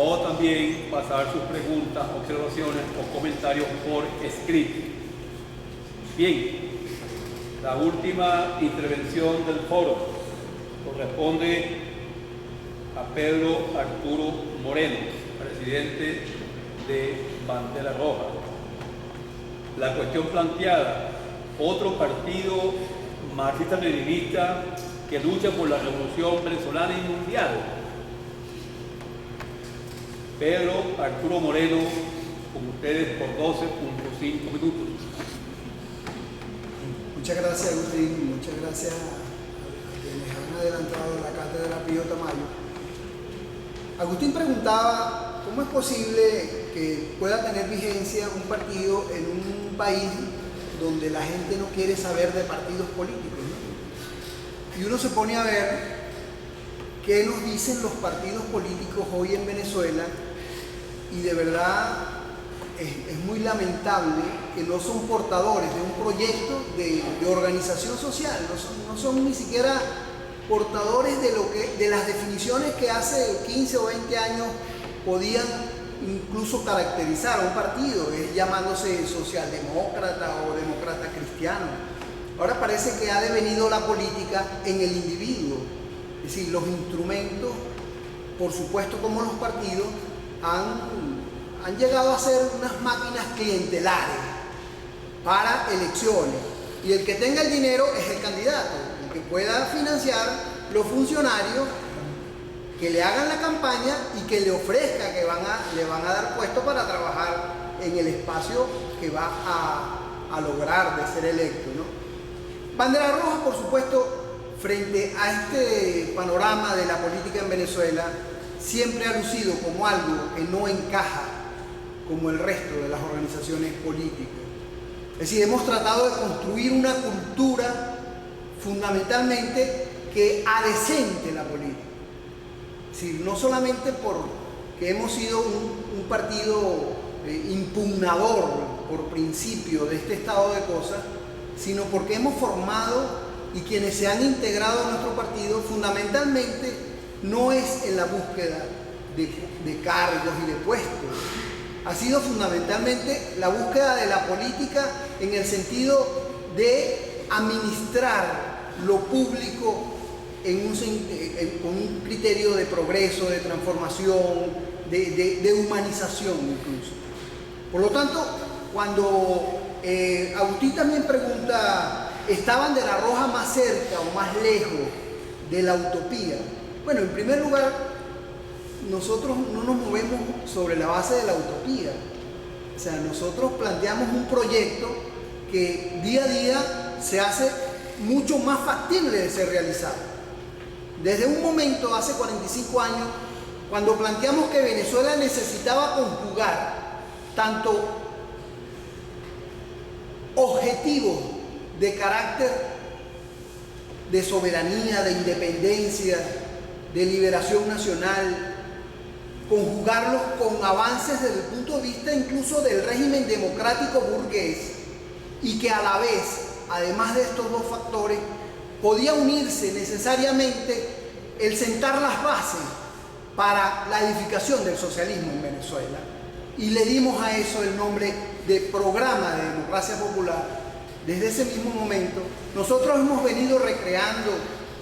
o también pasar sus preguntas, observaciones o comentarios por escrito. Bien, la última intervención del foro corresponde a Pedro Arturo Moreno, presidente de Bandera Roja. La cuestión planteada: otro partido marxista-leninista que lucha por la revolución venezolana y mundial. Pedro Arturo Moreno, con ustedes por 12.5 minutos. Muchas gracias, Agustín. Muchas gracias a quienes han adelantado la cátedra Pío Tamayo. Agustín preguntaba cómo es posible que pueda tener vigencia un partido en un país donde la gente no quiere saber de partidos políticos, ¿no? Y uno se pone a ver qué nos dicen los partidos políticos hoy en Venezuela, y de verdad es muy lamentable que no son portadores de un proyecto de organización social, no son ni siquiera portadores de las definiciones que hace 15 o 20 años podían incluso caracterizar a un partido, llamándose socialdemócrata o demócrata cristiano. Ahora parece que ha devenido la política en el individuo, es decir, los instrumentos, por supuesto como los partidos, han llegado a ser unas máquinas clientelares para elecciones, y el que tenga el dinero es el candidato, el que pueda financiar los funcionarios que le hagan la campaña y que le ofrezca que le van a dar puesto para trabajar en el espacio que va a lograr de ser electo, ¿no? Bandera Roja, por supuesto, frente a este panorama de la política en Venezuela, siempre ha lucido como algo que no encaja como el resto de las organizaciones políticas. Es decir, hemos tratado de construir una cultura fundamentalmente que adecente la política. Es decir, no solamente porque hemos sido un partido impugnador por principio de este estado de cosas, sino porque hemos formado, y quienes se han integrado a nuestro partido fundamentalmente no es en la búsqueda de cargos y de puestos, ha sido fundamentalmente la búsqueda de la política en el sentido de administrar lo público con un criterio de progreso, de transformación, de humanización incluso. Por lo tanto, cuando Agustín también pregunta, ¿está Bandera Roja más cerca o más lejos de la utopía? Bueno, en primer lugar, nosotros no nos movemos sobre la base de la utopía. O sea, nosotros planteamos un proyecto que día a día se hace mucho más factible de ser realizado. Desde un momento, hace 45 años, cuando planteamos que Venezuela necesitaba conjugar tanto objetivos de carácter de soberanía, de independencia, de liberación nacional, conjugarlos con avances desde el punto de vista incluso del régimen democrático burgués, y que a la vez, además de estos dos factores, podía unirse necesariamente el sentar las bases para la edificación del socialismo en Venezuela, y le dimos a eso el nombre de Programa de Democracia Popular. Desde ese mismo momento nosotros hemos venido recreando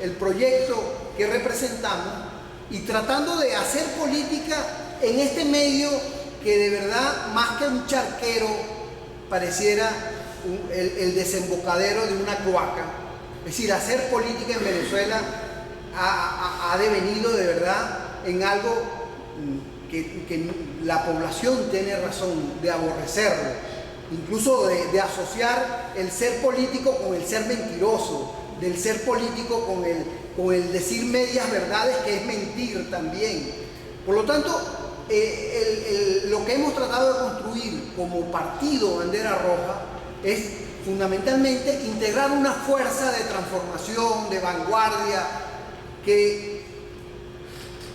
el proyecto que representamos y tratando de hacer política en este medio que de verdad, más que un charquero, pareciera el desembocadero de una cloaca. Es decir, hacer política en Venezuela ha devenido de verdad en algo que la población tiene razón de aborrecerlo, incluso de asociar el ser político con el ser mentiroso, del ser político con el decir medias verdades, que es mentir también. Por lo tanto, lo que hemos tratado de construir como partido Bandera Roja es fundamentalmente integrar una fuerza de transformación, de vanguardia, que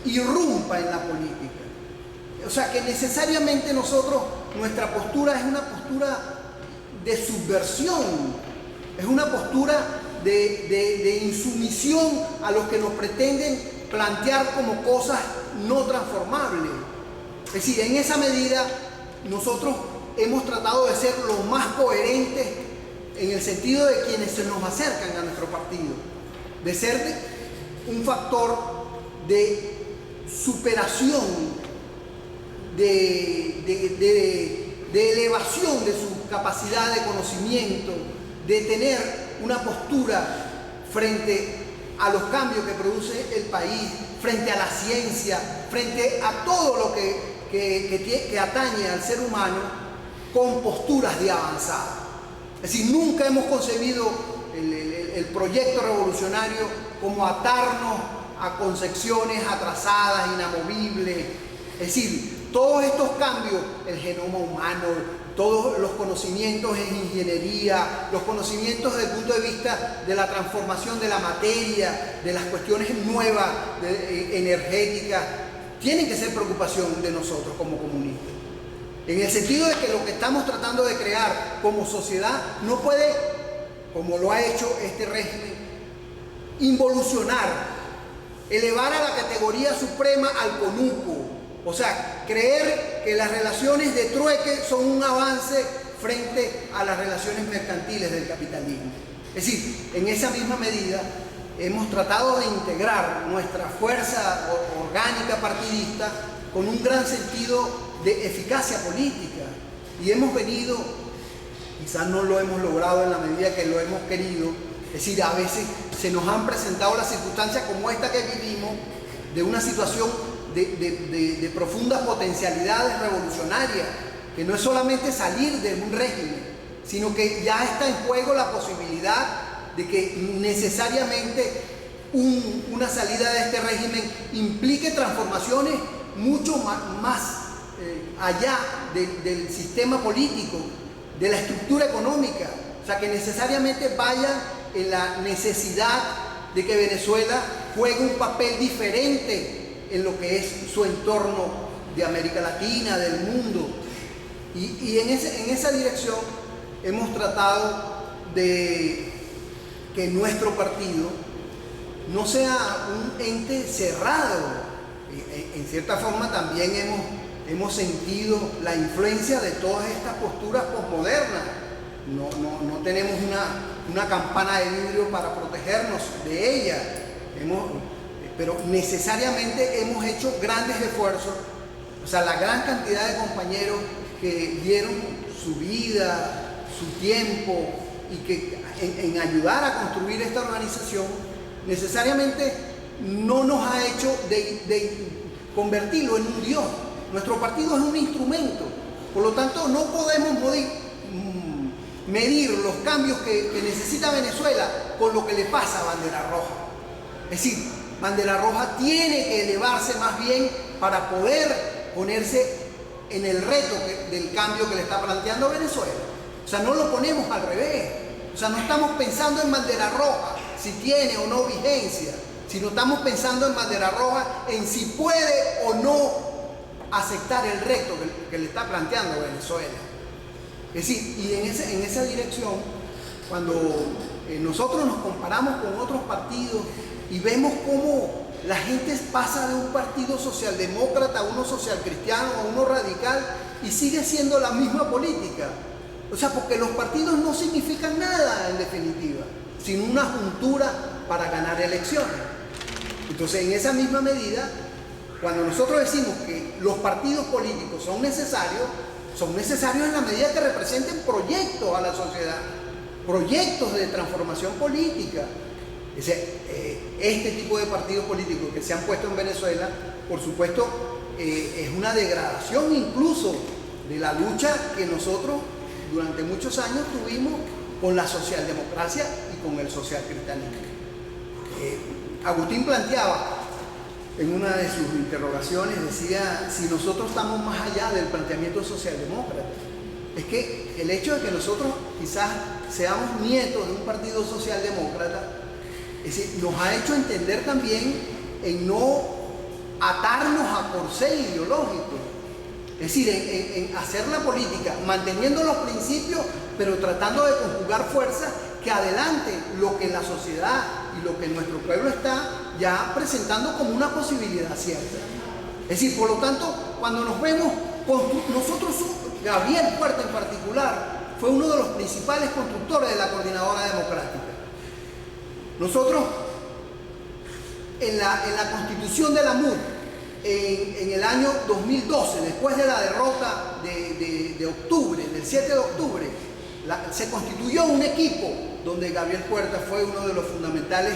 irrumpa en la política. O sea, que necesariamente nuestra postura es una postura de subversión, es una postura de insumisión a los que nos pretenden plantear como cosas no transformables. Es decir, en esa medida nosotros hemos tratado de ser lo más coherentes en el sentido de quienes se nos acercan a nuestro partido, de ser un factor de superación, de elevación de su capacidad de conocimiento, de tener una postura frente a los cambios que produce el país, frente a la ciencia, frente a todo lo que atañe al ser humano, con posturas de avanzada. Es decir, nunca hemos concebido el proyecto revolucionario como atarnos a concepciones atrasadas, inamovibles. Es decir, todos estos cambios, el genoma humano, todos los conocimientos en ingeniería, los conocimientos desde el punto de vista de la transformación de la materia, de las cuestiones nuevas, energéticas, tienen que ser preocupación de nosotros como comunistas. En el sentido de que lo que estamos tratando de crear como sociedad no puede, como lo ha hecho este régimen, involucionar, elevar a la categoría suprema al conuco. O sea, creer que las relaciones de trueque son un avance frente a las relaciones mercantiles del capitalismo. Es decir, en esa misma medida hemos tratado de integrar nuestra fuerza orgánica partidista con un gran sentido de eficacia política. Y hemos venido, quizás no lo hemos logrado en la medida que lo hemos querido, es decir, a veces se nos han presentado las circunstancias como esta que vivimos, de una situación de profundas potencialidades revolucionarias, que no es solamente salir de un régimen, sino que ya está en juego la posibilidad de que necesariamente una salida de este régimen implique transformaciones mucho más allá del sistema político, de la estructura económica, o sea, que necesariamente vayan en la necesidad de que Venezuela juegue un papel diferente en lo que es su entorno de América Latina, del mundo. Y en esa dirección hemos tratado de que nuestro partido no sea un ente cerrado. En cierta forma también hemos sentido la influencia de todas estas posturas posmodernas. No tenemos una campana de vidrio para protegernos de ella. Pero necesariamente hemos hecho grandes esfuerzos, o sea, la gran cantidad de compañeros que dieron su vida, su tiempo y que en ayudar a construir esta organización, necesariamente no nos ha hecho de convertirlo en un Dios. Nuestro partido es un instrumento, por lo tanto no podemos medir los cambios que necesita Venezuela con lo que le pasa a Bandera Roja. Es decir, Bandera Roja tiene que elevarse más bien para poder ponerse en el reto del cambio que le está planteando Venezuela. O sea, no lo ponemos al revés. O sea, no estamos pensando en Bandera Roja, si tiene o no vigencia, sino estamos pensando en Bandera Roja, en si puede o no aceptar el reto que le está planteando Venezuela. Es decir, y en esa dirección, cuando nosotros nos comparamos con otros partidos y vemos cómo la gente pasa de un partido socialdemócrata a uno socialcristiano, a uno radical, y sigue siendo la misma política. O sea, porque los partidos no significan nada en definitiva, sino una juntura para ganar elecciones. Entonces, en esa misma medida, cuando nosotros decimos que los partidos políticos son necesarios en la medida que representen proyectos a la sociedad, proyectos de transformación política. Este tipo de partidos políticos que se han puesto en Venezuela, por supuesto, es una degradación incluso de la lucha que nosotros durante muchos años tuvimos con la socialdemocracia y con el socialcristianismo. Agustín planteaba en una de sus interrogaciones, decía, si nosotros estamos más allá del planteamiento socialdemócrata. Es que el hecho de que nosotros quizás seamos nietos de un partido socialdemócrata, es decir, nos ha hecho entender también en no atarnos a corsé ideológico. Es decir, en hacer la política, manteniendo los principios, pero tratando de conjugar fuerzas que adelante lo que la sociedad y lo que nuestro pueblo está ya presentando como una posibilidad cierta. Es decir, por lo tanto, cuando nos vemos, nosotros, Gabriel Puerta en particular, fue uno de los principales constructores de la Coordinadora Democrática. Nosotros, en la constitución de la MUD, en el año 2012, después de la derrota de octubre, del 7 de octubre, se constituyó un equipo donde Gabriel Puerta fue uno de los fundamentales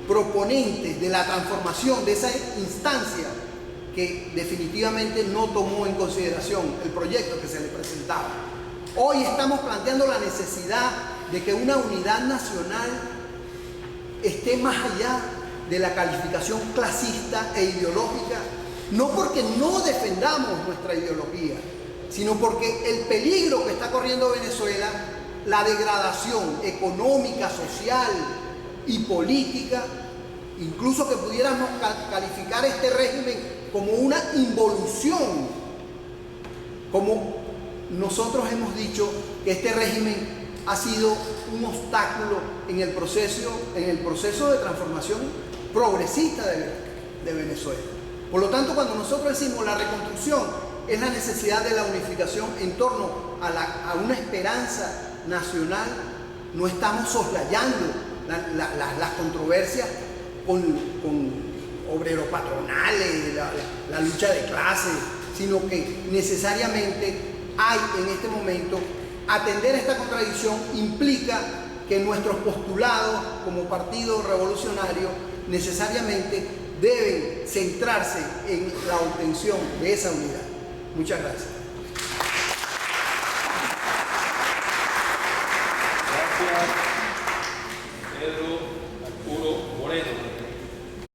proponentes de la transformación de esa instancia que definitivamente no tomó en consideración el proyecto que se le presentaba. Hoy estamos planteando la necesidad de que una unidad nacional esté más allá de la calificación clasista e ideológica, no porque no defendamos nuestra ideología, sino porque el peligro que está corriendo Venezuela, la degradación económica, social y política, incluso que pudiéramos calificar este régimen como una involución, como nosotros hemos dicho que este régimen ha sido un obstáculo en el proceso de transformación progresista de Venezuela. Por lo tanto, cuando nosotros decimos la reconstrucción es la necesidad de la unificación en torno a una esperanza nacional, no estamos soslayando las controversias con obreros patronales, la lucha de clases, sino que necesariamente hay en este momento, atender esta contradicción implica que nuestros postulados como partido revolucionario necesariamente deben centrarse en la obtención de esa unidad. Muchas gracias.